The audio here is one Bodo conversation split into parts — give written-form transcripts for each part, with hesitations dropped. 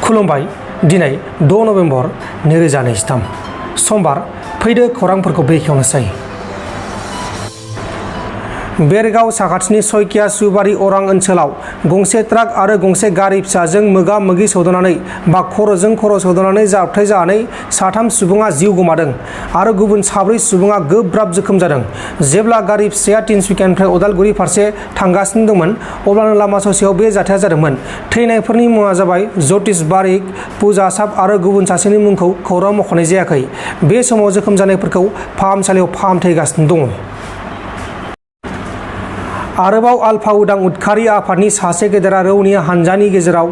खुलुमबाय दिनै 6 नभेम्बर 2023 समबार फैदो खौरांफोरखौ बेखेवनोसै। बेरगाव साखाथिनि सयकिया सुबारि अरां ओनसोलाव गंसे ट्राक आरो गंसे गारि फिसाजों मोगा-मोगि सौदावनानै बा खर'जों खर' सौदावनानै जाब्रबथाय जानानै साथाम सुबुङा जिउ गोमादों आरो गुबुन 4 सुबुङा गोब्राब जोखोम जादों। जेब्ला गारि फिसाया तिनसुकियानिफ्राय उदालगुरि फारसे थांगासिनो दंमोन अब्लानो लामा ससेयाव बे जाथाया जादोंमोन। थैनायफोरनि मुङा जाबाय जतिश बारिक, पूजा साब आरो गुबुन सासेनि मुंखौ खौरां मख'नाय जायाखै। बे समाव जोखोम जानायफोरखौ फाहामसालियाव फाहामथाय होगासिनो दङ। आरोबाव आलफा उदां उदखारि आफादनि सासे गेदेरा रौनिया हानजानि गेजेराव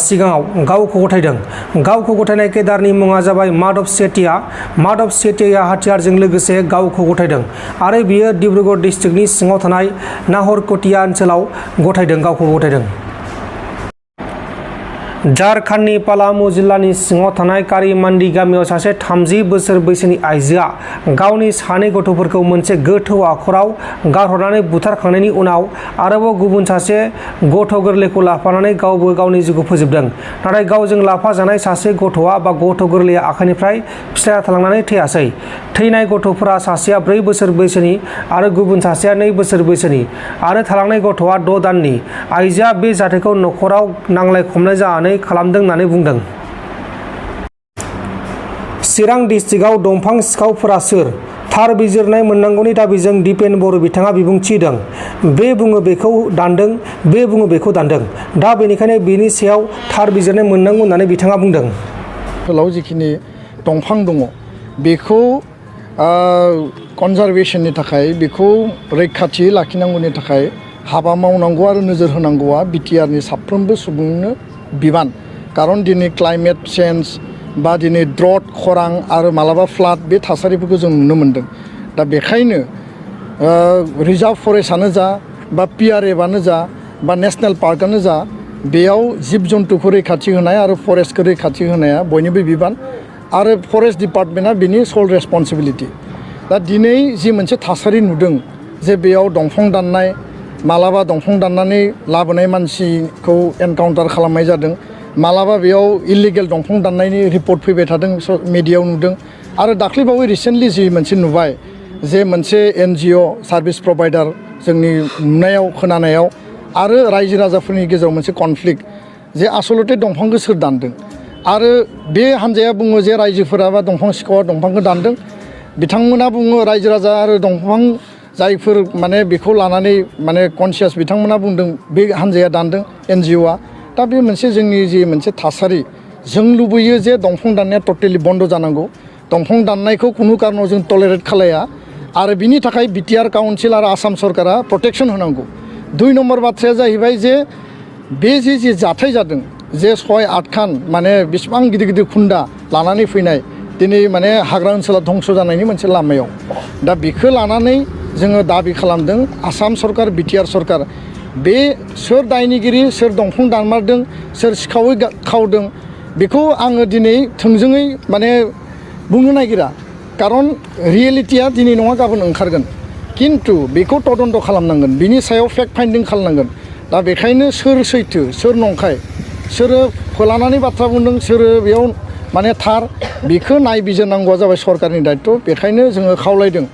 सिगाङाव गावखौ गथायदों। गावखौ गथायनाय केदारनि मुङा जाबाय माधव सेठिया। माधव सेठियाया हाथियारजों लोगोसे गावखौ गथायदों आरो बियो डिब्रुगड़ डिस्ट्रिक्टनि सिङाव थानाय नाहरकटिया ओनसोलाव गावखौ गथायदों। झारखंडनि पालामु जिल्लानि सिङाव थानाय कारिमान्डी गामियाव सासे 30 बोसोर बैसोनि आइजोआ गावनि 2 गथ'फोरखौ मोनसे गोथौ हाखराव गारहरनानै बुथारखांनायनि उनाव आरोबाव गुबुन सासे गथ' गोरलैखौ लाफानानै गावबो गावनि जिउखौ फोजोबदों। नाथाय गावजों लाफाजानाय सासे गथ'आ गथ' गोरलैया आखाइनिफ्राय फिस्लायना थालांनानै थैयासै। थैनाय गथ'फोरा सासेया 4 बोसोर बैसोनि आरो गुबुन सासेया 2 बोसोर बैसोनि आरो थालांनाय गथ'आ 6 दाननि। आइजोआ बे जाथायखौ नखराव नांलाय खमलाय जानानै खालामदों होननानै बुंदों। चिरां डिस्ट्रिक्टआव दंफां सिखावफोरा सोर? थार बिजिरनाय मोननांगौनि दाबिजों दिपेन बर' बिथाङा बिबुंथि होदों। बे बुङो बेखौ दानदों, बे बुङो बेखौ दानदों। दा बेनिखायनो बेनि सायाव थार बिजिरनाय मोननांगौ होननानै बिथाङा बुंदों। ओनसोलाव जिखिनि दंफां दङ बेखौ कनजारभेशननि थाखाय बेखौ रैखाथि लाखिनांगौनि थाखाय हाबा मावनांगौ आरो नोजोर होनांगौआ बिटिआरनि साफ्रोमबो सुबुंनो बिबान। खारन दिनै क्लाइमेट चेन्ज बा दिनै द्रट खरां आरो मालाबा फ्लाड बे थासारिफोरखौ जों नुनो मोन्दों। दा बेखायनो रिजार्भ फरेस्टआनो जा बा पिआरएफआनो जा बा नेसनेल पार्कआनो जा बेयाव जिब जन्थुखौ रैखाथि होनाय आरो फरेस्टखौ रैखाथि होनाया बयनिबो बिबान आरो फरेस्ट डिपार्टमेन्टआ बिनि सल रेसपन्सिबिलिटि। दा दिनै जि मोनसे थासारि नुदों जे बेयाव दंफां दाननाय, मालाबा दंफां दाननानै लाबोनाय मानसिखौ एनकाउन्टार खालामनाय जादों, मालाबा बेयाव इलिगेल दंफां दाननायनि रिपर्ट फैबाय थादों, मिडियायाव नुदों। आरो दाख्लैबावै रिसेन्टलि जि मोनसे नुबाय जे मोनसे एनजिअ सार्भिस प्रभाइडार जोंनि नुनायाव खोनानायाव आरो रायजो राजाफोरनि गेजेराव मोनसे कनफ्लिक्ट जे आसलते दंफांखौ सोर दानदों। आरो बे हान्जाया बुङो जे रायजोफोरा बा दंफां सिखावा दंफांखौ दानदों, बिथांमोना बुङो रायजो राजा आरो दंफां जायफोर बेखौ लानानै कनसियास बिथांमोना बुंदों बे हान्जाया दानदों, एनजिअआ। दा बे मोनसे जोंनि जि मोनसे थासारि, जों लुबैयो जे दंफां दाननाया टटेलि बन्द जानांगौ। दंफां दाननायखौ खुनु कारनाव जों टलेरेट खालाया आरो बिनि थाखाय बिटिआर काउन्सिल आरो आसाम सरकारा प्रटेक्शन होनांगौ। 2 नम्बर बाथ्राया जाहैबाय जे बे जि जाथाय जादों जे 6-8 खान बेसेबां गिदिर गिदिर खुन्दा लानानै फैनाय दिनै हाग्रा ओनसोला धंस जानायनि मोनसे लामायाव। दा बेखौ लानानै जोङो दाबि खालामदों आसाम सरकार, बिटिआर सरकार बे सोर दायनिगिरि, सोर दंफां दानमारदों, सोर सिखावै खावदों बेखौ आङो दिनै थोंजोङै बुंनो नागिरा। खारन रियेलिटिया दिनै नङा गाबोन ओंखारगोन, खिन्थु बेखौ तदन्त खालामनांगोन, बिनि सायाव फेक्ट फाइन्डिं खालामनांगोन। दा बेखायनो सोर सैथो सोर नंखाय, सोरो फोलानानै बाथ्रा बुंदों, सोरो बेयाव थार, बेखौ नायबिजिरनांगौआ जाबाय सरकारनि दायित्व। बेखायनो जोङो खावलायदों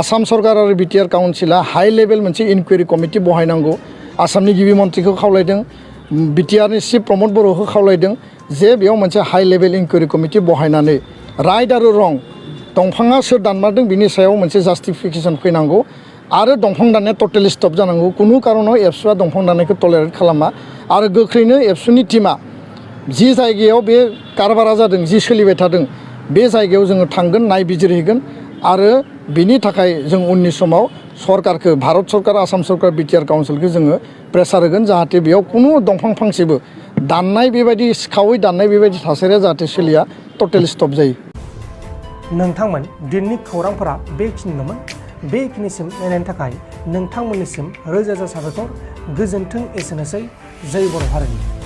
आसाम सरकार आरो बिटिआर काउन्सिला हाइ लेभेल मोनसे इनकुवेरि कमिटि बहायनांगौ। आसामनि गिबि मन्थ्रिखौ खावलायदों, बिटिआरनि चिफ प्रमद बर'खौ खावलायदों जे बेयाव मोनसे हाइ लेभेल इनकुवेरि कमिटि बहायनानै राइट आरो रं, दंफाङा सोर दानमारदों बिनि सायाव मोनसे जास्टिफिकेसन फैनांगौ आरो दंफां दाननाया टटेलि स्टप जानांगौ। खुनु कारनाव एबसुआ दंफां दाननायखौ टलेरेट खालामा आरो गोख्रैनो एबसुनि टिमा जि जायगायाव बे कारबारा जादों, जि सोलिबाय थादों बे जायगायाव जोङो थांगोन, नायबिजिरहैगोन आरो बिनि थाखाय जों उननि समाव सरकारखौ, भारत सरकार, आसाम सरकार, बिटिआर काउन्सिलखौ जोङो प्रेसार होगोन जाहाथे बेयाव खुनु दंफां फांसेबो दाननाय बेबायदि सिखावै दाननाय बेबायदि थासारिया जाहाथे सोलिया, टटेल स्टप जायो। नोंथांमोन दिनैनि खौरांफोरा बेखिनिल'मोन। बेखिनिसिम नायनायनि थाखाय नोंथांमोननिसिम रोजा रोजा साबायखर। गोजोन्थों। एसेनोसै। जय बर' हारिनि।